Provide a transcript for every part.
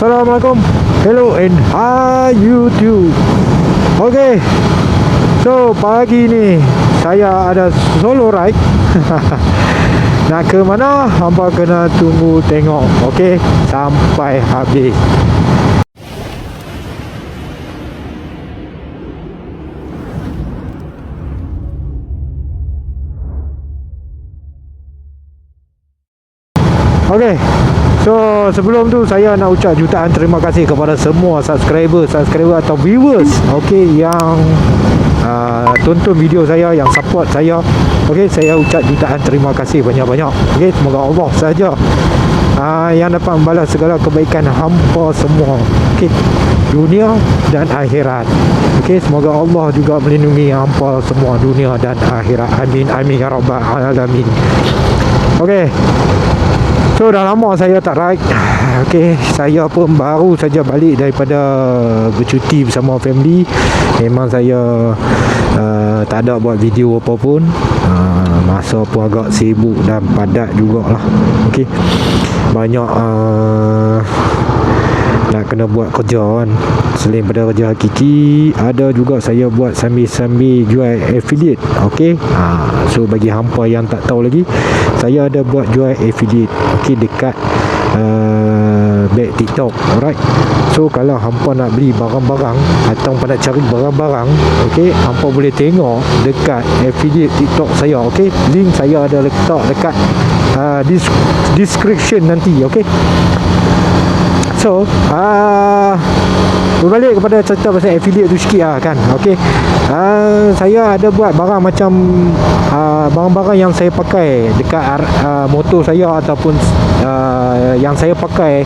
Assalamualaikum. Hello and hi YouTube. Okay, so pagi ni saya ada solo ride. Nak ke mana? Hampa kena tunggu tengok. Okay, sampai habis. Okay, so sebelum tu saya nak ucap jutaan terima kasih kepada semua subscriber atau viewers, okay, yang tonton video saya, yang support saya. Okay, saya ucap jutaan terima kasih banyak-banyak. Okay, semoga Allah saja yang dapat membalas segala kebaikan hampa semua, okay, dunia dan akhirat. Okay, semoga Allah juga melindungi hampa semua dunia dan akhirat. Amin amin ya rabbal alamin. Okay, so dah lama saya tak ride. Okay, saya pun baru saja balik daripada bercuti bersama family. Memang saya tak ada buat video apa pun. Masa pun agak sibuk dan padat jugalah. Okay, banyak nak kena buat kerja kan. Selain pada kerja hakiki, ada juga saya buat sambil-sambil jual affiliate. Okay, so bagi hampa yang tak tahu lagi, saya ada buat jual affiliate, okay, dekat back TikTok. Alright, so kalau hampa nak beli barang-barang atau hampa nak cari barang-barang, okay, hampa boleh tengok dekat affiliate TikTok saya. Okay, link saya ada letak dekat description nanti. Okay, so berbalik kepada cerita pasal affiliate tu sikit lah kan. Okay, saya ada buat barang macam barang-barang yang saya pakai dekat motor saya, ataupun yang saya pakai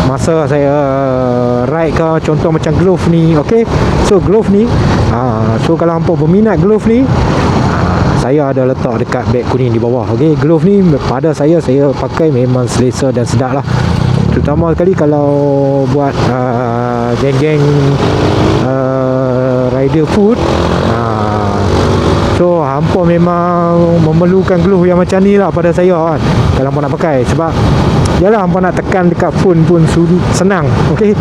masa saya ride ke. Contoh macam glove ni. Okay, so glove ni, so kalau hampa berminat glove ni, saya ada letak dekat beg kuning di bawah. Okay, glove ni pada saya pakai memang selesa dan sedap lah. Terutama sekali kalau buat geng-geng rider food. So hampa memang memerlukan glove yang macam ni lah pada saya kan, kalau hampa nak pakai. Sebab yalah, hampa nak tekan dekat phone pun senang. Okay,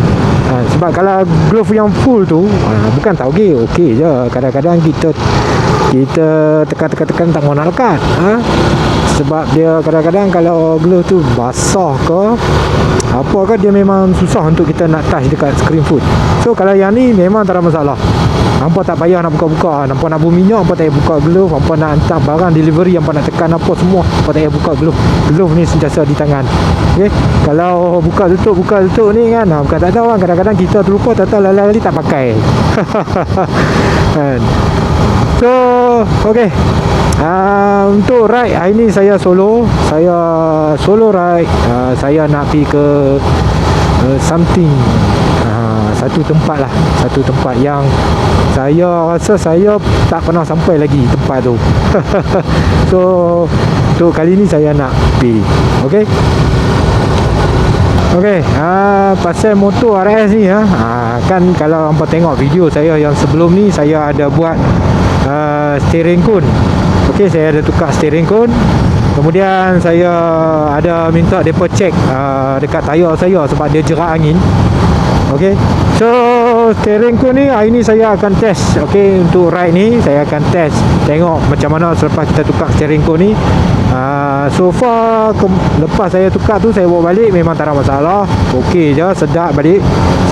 sebab kalau glove yang full tu bukan tak okey je. Kadang-kadang kita tekan tak mau nak lekat. Sebab dia kadang-kadang kalau glove tu basah ke apa ke, dia memang susah untuk kita nak touch dekat screen food. So kalau yang ni memang tak ada masalah. Hampa tak payah nak buka-buka. Hampa nak bumi minyak, hampa tak payah buka glove. Hampa nak hantar barang delivery, hampa nak tekan apa semua, hampa tak payah buka glove. Glove ni sentiasa di tangan. Okay, kalau buka tutup ni kan, bukan tak tahu kan. Kadang-kadang kita terlupa, tak lali tak pakai. So okay, untuk ride hari ni saya solo ride. Saya nak pergi ke something, satu tempat yang saya rasa saya tak pernah sampai lagi tempat tu. So untuk kali ni saya nak pergi. Okay, pasal motor RS ni kan, kalau hampa tengok video saya yang sebelum ni, saya ada buat steering cone. Okay, saya ada tukar steering cone. Kemudian saya ada minta mereka check dekat tayar saya sebab dia jerak angin. Okay, so steering cone ni hari ni saya akan test. Okay, untuk ride ni saya akan test, tengok macam mana selepas kita tukar steering cone ni. So far lepas saya tukar tu, saya bawa balik memang tak ada masalah. Okay je, sedap balik,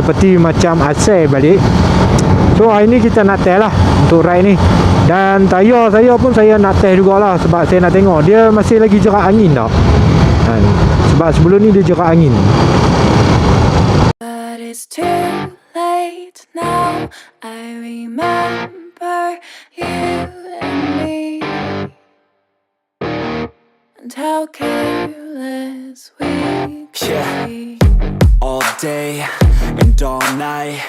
seperti macam asal balik. So hari ni kita nak test lah untuk ride ni. Dan tayar saya pun saya nak test jugalah, sebab saya nak tengok dia masih lagi jerak angin tak. Sebab sebelum ni dia jerak angin. But it's too late now. I remember you and me, and how careless we could be. All day and all night,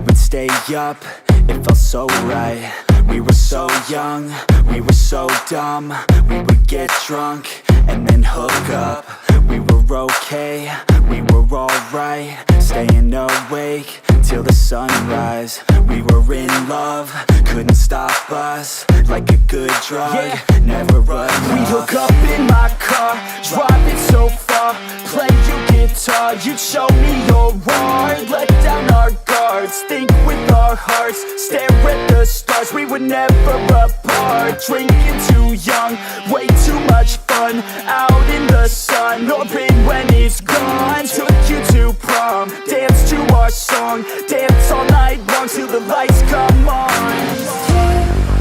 we'd stay up it felt so right. We were so young, we were so dumb. We would get drunk and then hook up. We were okay, we were alright. Staying awake till the sunrise. We were in love, couldn't stop us. Like a good drug, never enough. We'd hook up in my car, driving so far. Play your guitar, you'd show me your art. Let down our guards, think with our hearts. Stare at the stars, we were never apart. Drinking too young, way too much fun. Out in the sun, open when it's gone. Took you to prom, dance to our song. Dance all night long till the lights come on. It's too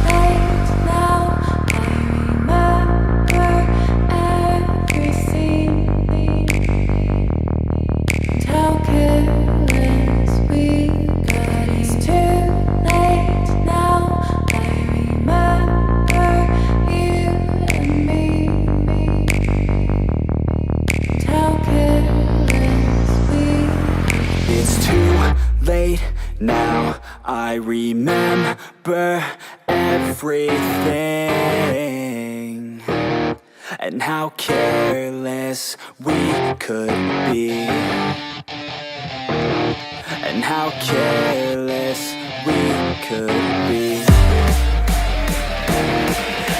late now. I remember everything. And how careless we got. It's too late now. I remember you and me. And how careless we got. It's too late now, I remember everything. And how careless we could be. And how careless we could be.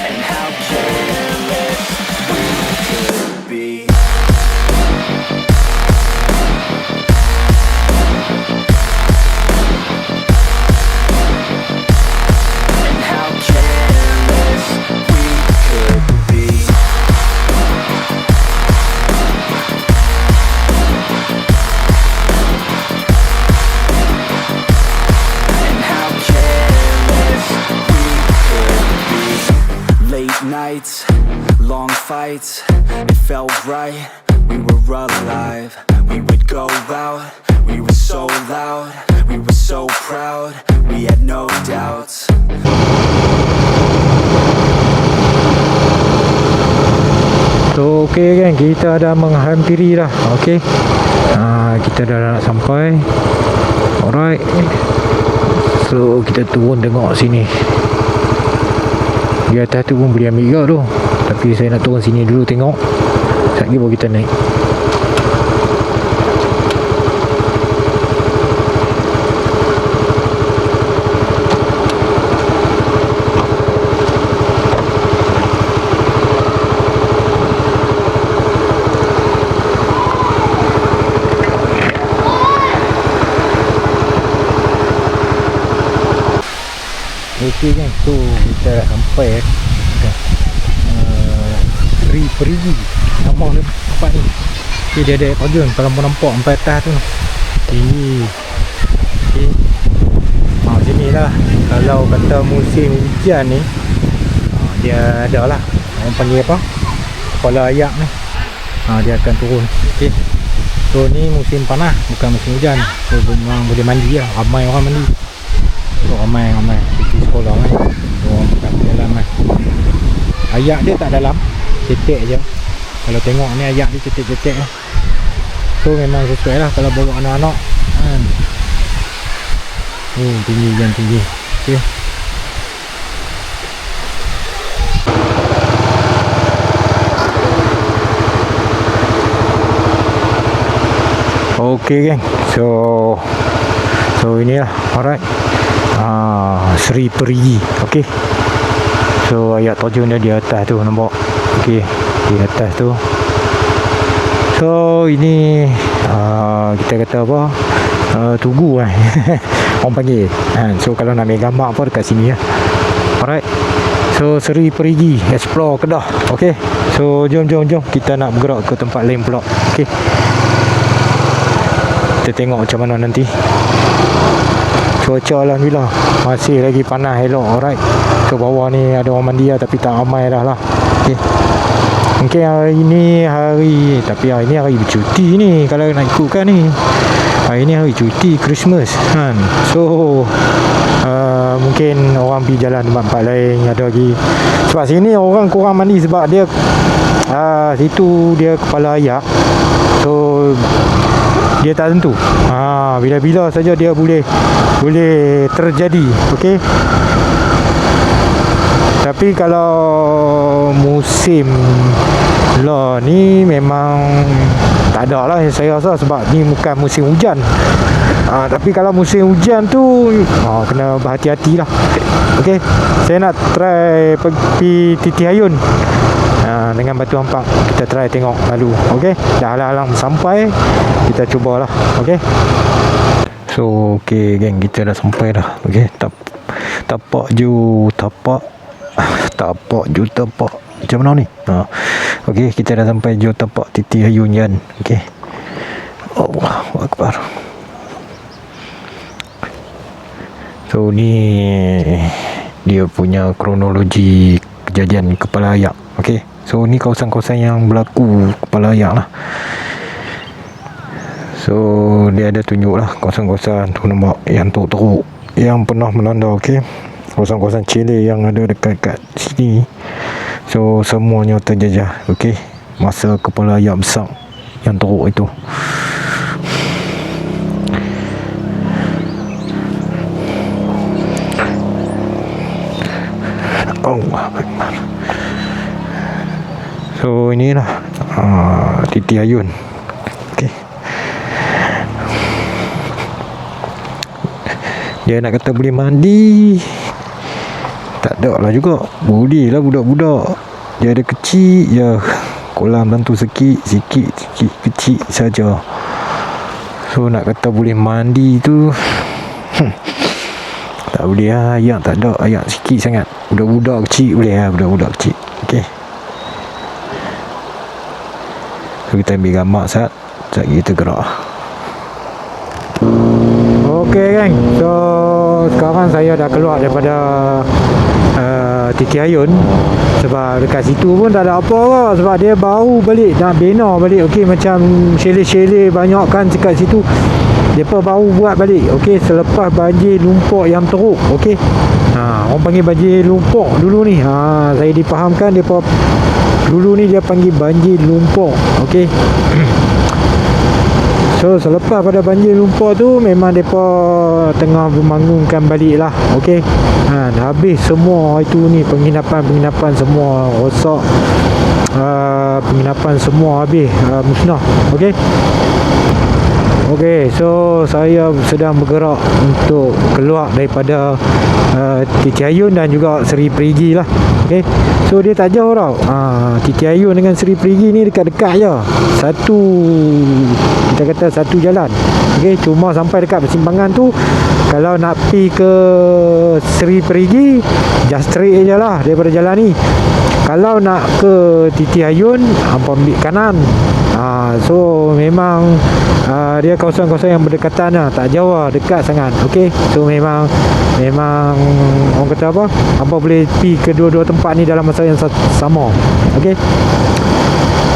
And how careless we could be. And how careless we could be. And how careless we could be. Late nights, long fights, it felt right, we were alive. We would go out, we were so loud, we were so proud, we had no doubts. So okey kan, kita dah menghampiri dah. Okey, kita dah nak sampai. Alright, so kita turun tengok sini. Di atas tu pun boleh ambil juga tu, tapi saya nak turun sini dulu tengok. Sekejap lagi baru kita naik. Okey kan, so kita dah sampai Sri Perigi, nama dia tempat ni. Okay, dia ada air terjun, kalau nampak sampai atas tu tinggi. Okay, sini lah. Kalau kata musim hujan ni, dia ada lah, orang panggil apa, kepala ayak ni, dia akan turun. Okay, so ni musim panas, bukan musim hujan. So memang boleh mandi lah, ramai orang mandi. So ramai pergi sekolah kan, so orang kat dalam kan. Ayak dia tak dalam, cetek je. Kalau tengok ni ayak dia cetek-cetek lah. So memang sesuai lah kalau bawa anak-anak kan. Tinggi yang tinggi. Okay. Okay kan, so inilah. Alright, Sri Perigi. Okay, so ayat terjun dia di atas tu, nampak? Okay, di atas tu. So ini kita kata apa, Tugu kan orang panggil kan. So kalau nak ambil gambar apa dekat sini lah. Alright, so Sri Perigi explore Kedah. Okay, so jom kita nak bergerak ke tempat lain pula. Okay, kita tengok macam mana nanti. Cuaca alhamdulillah masih lagi panas elok. Alright, so bawah ni ada orang mandi lah, tapi tak ramai dah lah. Okay, mungkin hari ni tapi hari ni hari bercuti ni, kalau nak ikutkan ni. Hari ni hari cuti Christmas kan. So mungkin orang pergi jalan tempat lain ada lagi. Sebab sini orang kurang mandi sebab dia situ dia kepala ayak. So dia tak tentu. bila-bila saja dia boleh terjadi. Okey. Tapi kalau musim lah ni memang tak ada lah saya rasa, sebab ni bukan musim hujan. Tapi kalau musim hujan tu kena berhati-hati lah. Okey, saya nak try pergi Titi Ayun dengan Batu Ampak. Kita try tengok lalu. Okey, dah halang-halang sampai, kita cubalah. Okey. So okey geng, kita dah sampai dah. Okey, tapak ju tapak macam mana ni? Okey, kita dah sampai ju tapak Titi Ayun kan. Okey. Allahu Akbar. So ni dia punya kronologi kejadian kepala ayak. Okey. So ni kawasan-kawasan yang berlaku kepala ayak lah. So dia ada tunjuk lah kawasan-kawasan tu, nampak yang teruk-teruk yang pernah melanda. Okey, kawasan-kawasan Chile yang ada dekat sini. So semuanya terjajah. Okey, masa kepala ayak besar yang teruk itu. Allah Akbar. So inilah Titi Ayun. Okey, dia nak kata boleh mandi, tak ada lah juga. Boleh lah budak-budak. Dia ada kecil je, kolam bantu sikit kecil saja. So nak kata boleh mandi tu tak boleh lah. Ayak tak ada, ayak sikit sangat. Budak-budak kecil boleh lah, budak-budak kecil. Okey, so kita ambil gambar saat kita gerak. Okey geng, so sekarang saya dah keluar daripada Titi Ayun. Sebab dekat situ pun tak ada apa lah, sebab dia baru balik, nak bina balik. Okey, macam chalet-chalet banyak kan dekat situ, depa baru buat balik. Okey, selepas banjir lumpur yang teruk. Okey, orang panggil banjir lumpur dulu ni. Saya dipahamkan depa dulu ni dia panggil banjir lumpur. Okey. So selepas pada banjir lumpur tu memang depa tengah membangunkan balik lah. Okey, dah habis semua itu ni, penginapan semua rosak. Penginapan semua habis, musnah. Okey. Okey, so saya sedang bergerak untuk keluar daripada Titi Ayun dan juga Seri Perigi lah. Okey, so dia tak jauh tau. Titi Ayun dengan Seri Perigi ni dekat-dekat je, kita kata satu jalan. Okey, cuma sampai dekat persimpangan tu, kalau nak pergi ke Seri Perigi, just straight je lah daripada jalan ni. Kalau nak ke Titi Ayun, hampa ambil kanan. So memang dia kawasan-kawasan yang berdekatan lah, tak jauh lah, dekat sangat. Okey, so memang orang kata apa, hampa boleh pergi kedua-dua tempat ni dalam masa yang sama. Okey,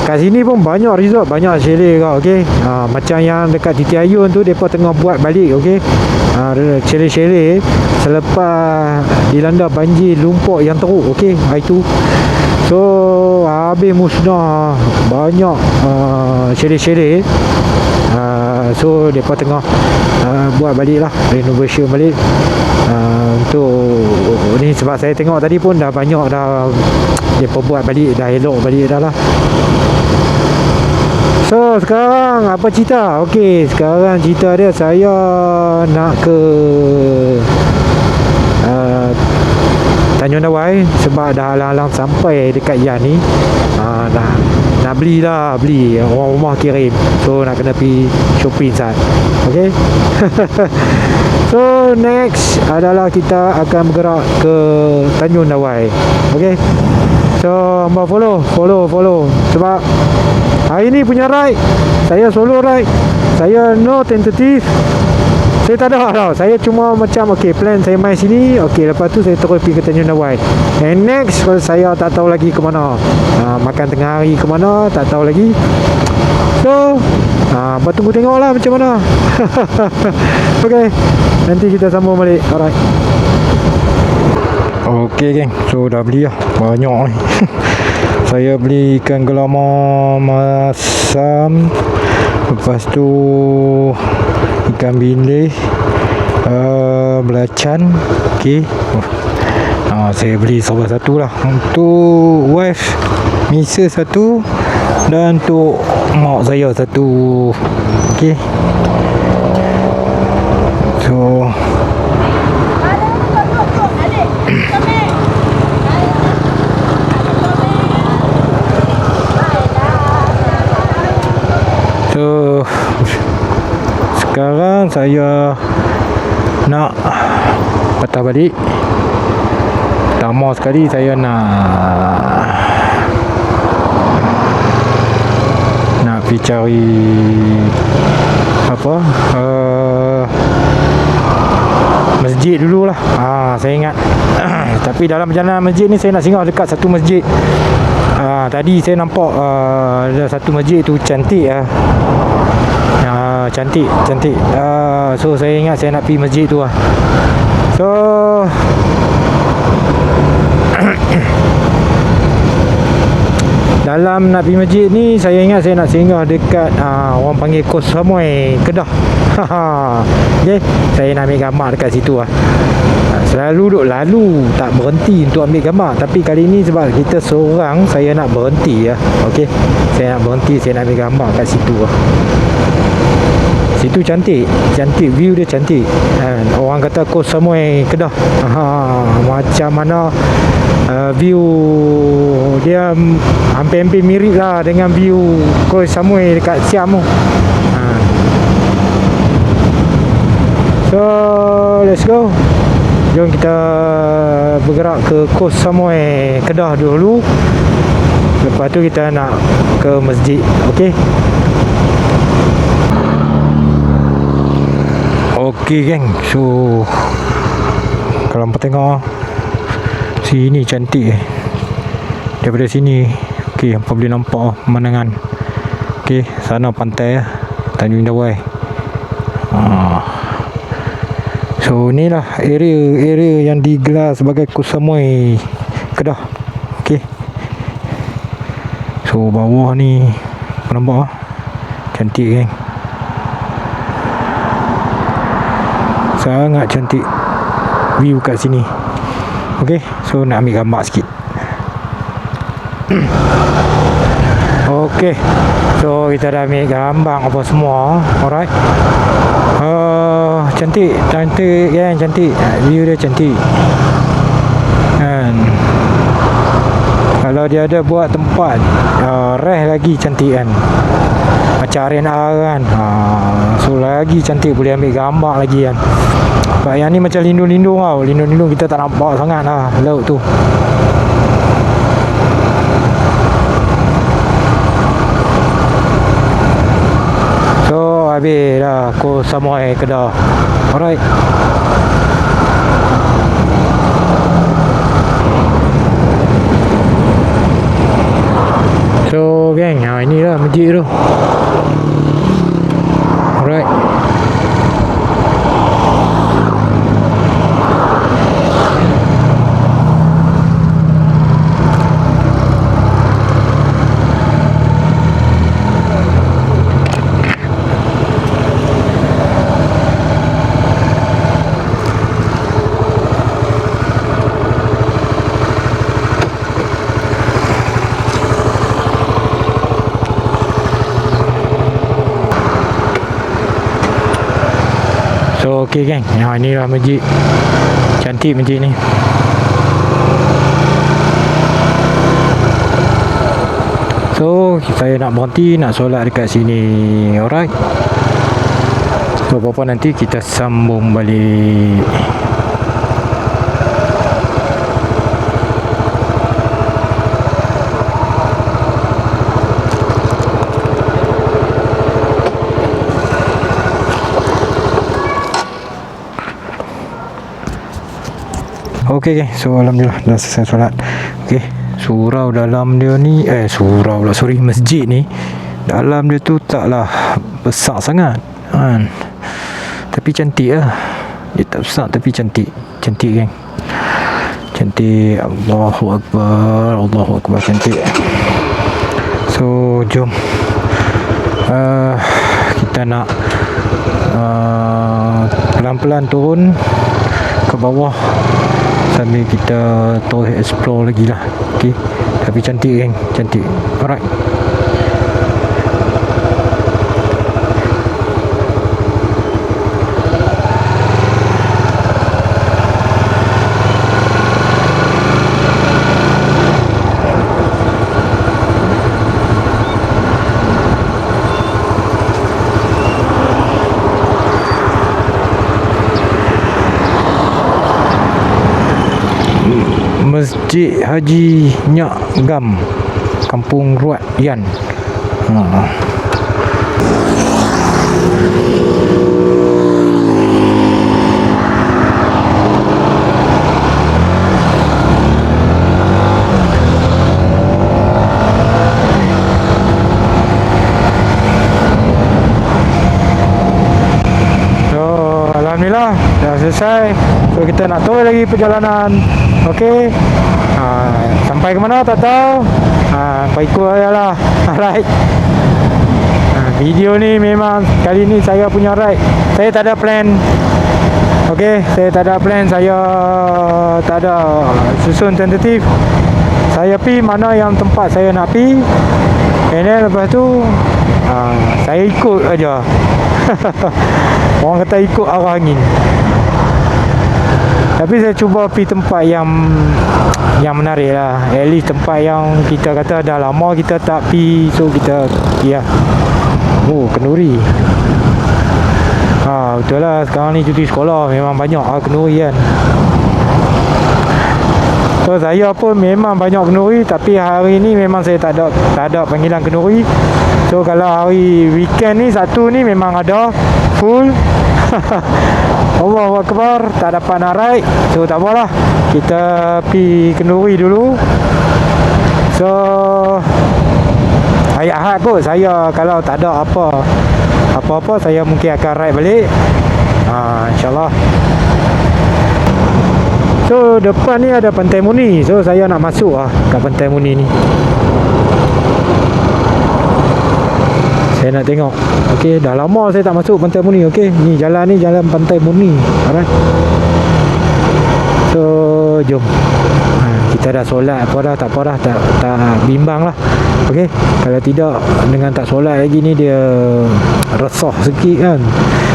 kat sini pun banyak resort, banyak chalet kau. Okey, macam yang dekat Titi Ayun tu, depa tengah buat balik. Okey, chalet-chalet selepas dilanda banjir lumpur yang teruk. Okey, itu so habis musnah banyak chalet-chalet. So depa tengah buat balik lah, renovation balik untuk ni. Sebab saya tengok tadi pun dah banyak dah depa buat balik, dah elok balik dah lah. So sekarang apa cerita? Okey, sekarang cerita dia, saya nak ke Tanjung Dawai sebab dah halang-halang sampai dekat Yan ni. Nak beli orang rumah kirim, so nak kena pergi shopping sat. Okey. So next adalah kita akan bergerak ke Tanjung Dawai. Okey, so hamba follow sebab hari ni punya ride saya solo ride, saya no tentative. Saya tak ada tau, saya cuma macam okey, plan saya main sini. Okey, lepas tu saya terus pergi ke Tanjung Dawai. And next saya tak tahu lagi ke mana, makan tengah hari ke mana, tak tahu lagi. So tunggu tengoklah macam mana. Okey, nanti kita sambung balik. Alright. Okey geng, so dah beli lah banyak ni. Saya beli ikan gelama masam, lepas tu ikan bilis, belacan. Okey. Saya beli sabar satu lah. Untuk wife Misa satu, dan untuk mak saya satu. Okey. So sekarang saya nak patah balik. Pertama sekali saya nak pergi cari apa, masjid dululah. Saya ingat tapi dalam perjalanan masjid ni saya nak singgah dekat satu masjid. Tadi saya nampak ada satu masjid tu cantik lah. Cantik. So saya ingat saya nak pergi masjid tu lah. So dalam nak pergi masjid ni, saya ingat saya nak singgah dekat orang panggil Koh Samui, Kedah. Okay, saya nak ambil gambar dekat situ lah. Selalu tak berhenti untuk ambil gambar, tapi kali ni sebab kita seorang, saya nak berhenti ya. Okey, saya nak berhenti, saya nak ambil gambar kat situ lah. Situ cantik, view dia cantik. Orang kata Koh Samui Kedah. Macam mana view dia hampir-hampir mirip lah dengan view Koh Samui dekat Siam tu. So let's go. Jom kita bergerak ke Koh Samui Kedah dulu. Lepas tu kita nak ke masjid. Okey. Okey geng. So kalau hampa tengok sini cantik daripada sini. Okey, hampa boleh nampak pemandangan. Okey, sana pantai Tanjung Dawai. So inilah area yang digelar sebagai Koh Samui Kedah. Okey. So bawah ni nampak cantik geng. Sangat cantik view kat sini. Okey, so nak ambil gambar sikit. Okey, so kita dah ambil gambar apa semua. Alright. Cantik kan, cantik. View dia cantik. Kan. Kalau dia ada buat tempat rest lagi cantik kan. Macam arena kan. So lagi cantik, boleh ambil gambar lagi kan. Sebab yang ni macam lindung-lindung tau. Lindung-lindung kita tak nampak sangat lah laut tu. So habis dah Koh Samui Kedah. Alright. So geng, inilah masjid tu. Alright. So okey geng, inilah masjid. Cantik masjid ni. So saya nak berhenti, nak solat dekat sini. Alright. So apa-apa nanti kita sambung balik. Okey, so alhamdulillah dah selesai solat. Okey, surau dalam dia ni surau lah, sorry, masjid ni dalam dia tu taklah besar sangat kan, tapi cantik lah. Dia tak besar tapi cantik geng. Cantik. Allahu Akbar, cantik. So jom kita nak pelan-pelan turun ke bawah sambil kita terus explore lagi lah. Okay, tapi cantik kan, cantik. Alright. Masjid Haji Nyak Gam, Kampung Ruat Yan. Alhamdulillah dah selesai. So kita nak terus lagi perjalanan. Okey. Sampai ke mana tak tahu. Apa ikut aja lah. Alright. Video ni memang kali ni saya punya ride. Saya tak ada plan. Okey, saya tak ada plan. Saya tak ada susun tentatif. Saya pi mana yang tempat saya nak pi. And then lepas tu saya ikut aja. Orang kata ikut arah angin. Tapi saya cuba pergi tempat yang menarik lah. At least tempat yang kita kata dah lama kita tak pergi. So kita ya. Oh, kenduri. Betul lah, sekarang ni cuti sekolah memang banyak kenduri kan. So saya pun memang banyak kenduri, tapi hari ni memang saya tak ada panggilan kenduri. So kalau hari weekend ni satu ni memang ada full. Allahu Akbar, tak dapat nak ride. So tak apalah, kita pergi kenduri dulu. So hari Ahad kot saya kalau tak ada apa-apa saya mungkin akan ride balik. InsyaAllah. So depan ni ada Pantai Muni. So saya nak masuk kat Pantai Muni ni. Saya nak tengok. Okey, dah lama saya tak masuk Pantai Muni. Okey, ni jalan Pantai Muni. Alright. So jom. Kita dah solat apa dah, tak apa dah, tak bimbang lah. Okey, kalau tidak dengan tak solat lagi ni dia resah sikit kan.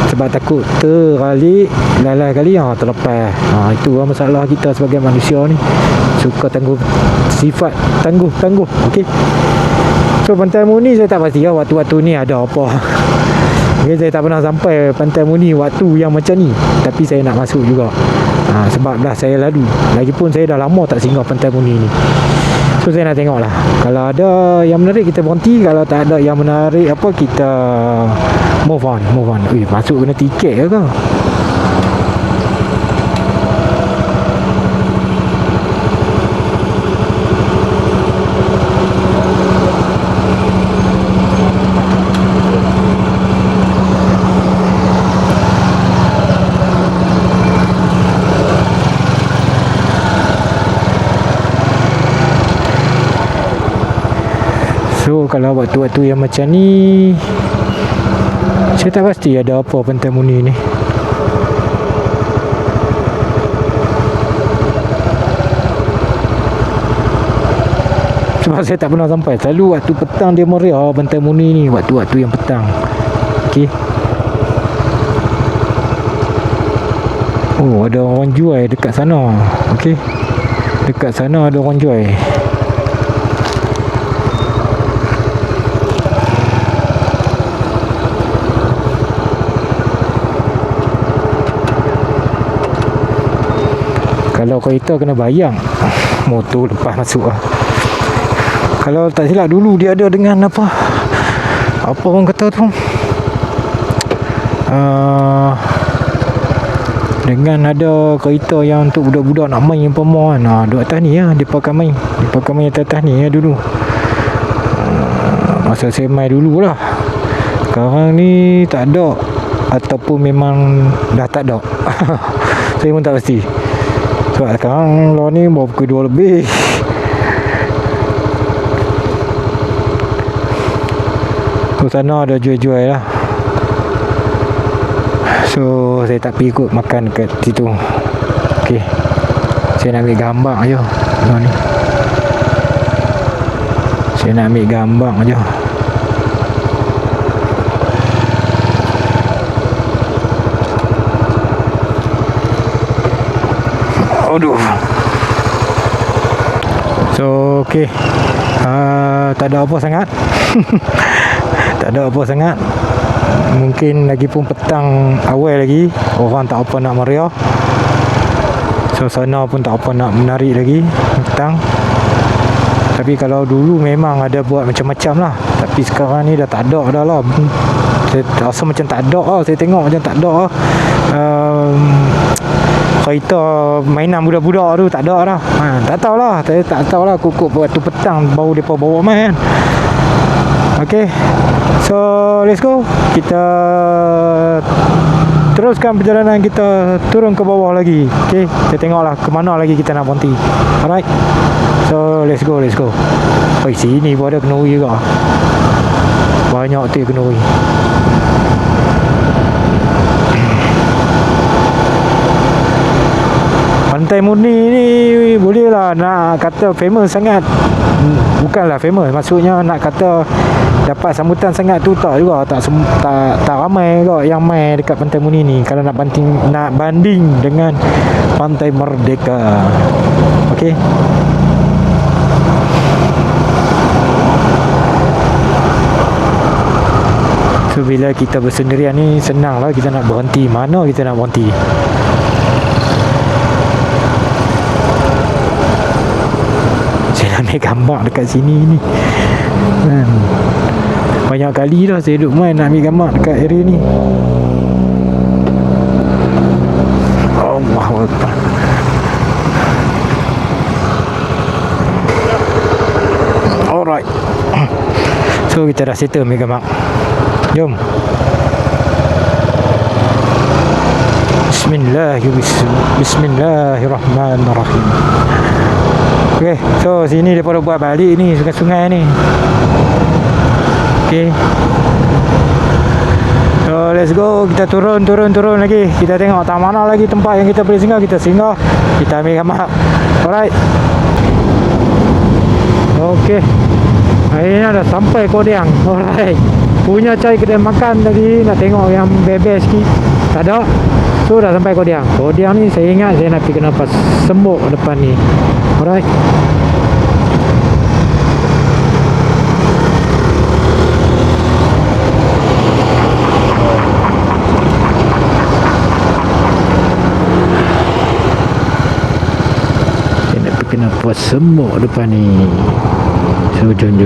Sebab takut terkali lalai kali terlepas. Itu lah masalah kita sebagai manusia ni. Suka tangguh, sifat tangguh. Okey. So Pantai Muni saya tak pasti waktu-waktu ni ada apa. Okay, saya tak pernah sampai Pantai Muni waktu yang macam ni. Tapi saya nak masuk juga. Sebab dah saya lalu. Lagipun saya dah lama tak singgah Pantai Muni ni. So saya nak tengok lah. Kalau ada yang menarik kita berhenti. Kalau tak ada yang menarik apa, kita move on. Masuk kena tiket ke? So kalau waktu-waktu yang macam ni saya tak pasti ada apa Pantai Muni ni. Sebab saya tak pernah sampai. Selalu waktu petang dia meriah Pantai Muni ni. Waktu-waktu yang petang. Okey. Oh, ada orang jual dekat sana. Okey. Dekat sana ada orang jual. Kalau kereta kena bayang, motor lepas masuk lah. Kalau tak silap dulu dia ada dengan apa orang kata tu, dengan ada kereta yang untuk budak-budak nak main umpama kan. Duduk atas ni dia pakai main atas ni dulu. Masa saya main dulu lah. Sekarang ni tak ada, ataupun memang dah tak ada. Saya pun tak pasti. Sebab sekarang lah ni baru pukul 2 lebih. So sana ada jual-jual lah. So saya tak pergi ikut makan kat situ. Okay, saya nak ambil gambar je. Tengok ni, saya nak ambil gambar je. Aduh. So okay, tak ada apa sangat. Tak ada apa sangat. Mungkin lagi pun petang awal lagi, orang tak apa nak meriah, suasana pun tak apa nak menarik lagi petang. Tapi kalau dulu memang ada buat macam-macam lah. Tapi sekarang ni dah tak ada dah lah. Saya rasa macam tak ada lah. Saya tengok macam tak ada lah. Kereta mainan budak-budak tu tak ada dah. Tak tahulah. Saya tak tahulah. Kukuk waktu petang baru mereka bawa main. Okay, so let's go. Kita teruskan perjalanan kita turun ke bawah lagi. Okay, kita tengoklah ke mana lagi kita nak berhenti. Alright, so let's go. Oh, sini pun ada kenuri juga. Banyak tu kenuri. Pantai Murni ni boleh lah nak kata famous sangat. Bukanlah famous, maksudnya nak kata dapat sambutan sangat tu tak juga. Tak ramai juga yang main dekat Pantai Murni ni kalau nak banding dengan Pantai Merdeka. Okey. So bila kita bersendirian ni senang lah kita nak berhenti. Mana kita nak berhenti? Saya nak ambil gambar dekat sini ni. Banyak kali dah saya duduk main nak ambil gambar dekat area ni. Allahu Akbar. Alright. So kita dah settle ambil gambar. Jom. Bismillahirrahmanirrahim. Okay, so sini daripada buat balik ni sungai-sungai ni. Okay, so let's go. Kita turun lagi. Kita tengok tak mana lagi tempat yang kita boleh singgah. Kita singgah, kita ambil gambar. Alright. Okay, akhirnya dah sampai Kodiang. Alright, punya cari kedai makan tadi, nak tengok yang bebas sikit, tak ada. So dah sampai Kodiang. Kodiang ni saya ingat saya nak pergi ke Nampak Sembok depan ni. Alright. Saya nak pergi ke Nampak Sembok depan ni. So jom.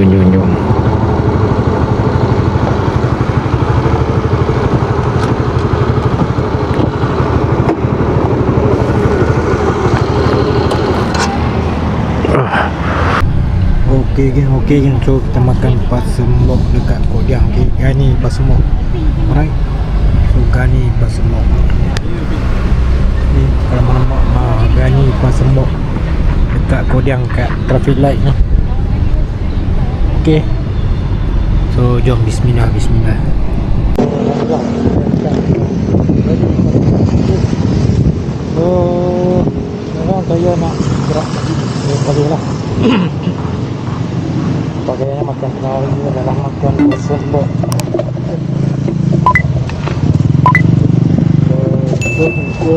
Okey geng. So kita makan Pas Sembok dekat Kodiang. Okay, Gani Pas Sembok. Alright. So Gani Pas Sembok. Ni kalau nampak Gani Pas Sembok dekat Kodiang kat traffic light ni. Okey. So jom bismillah. So sekarang saya nak gerak lagi lah. Pakainya makan kenal ini adalah makan Pas Sembok. So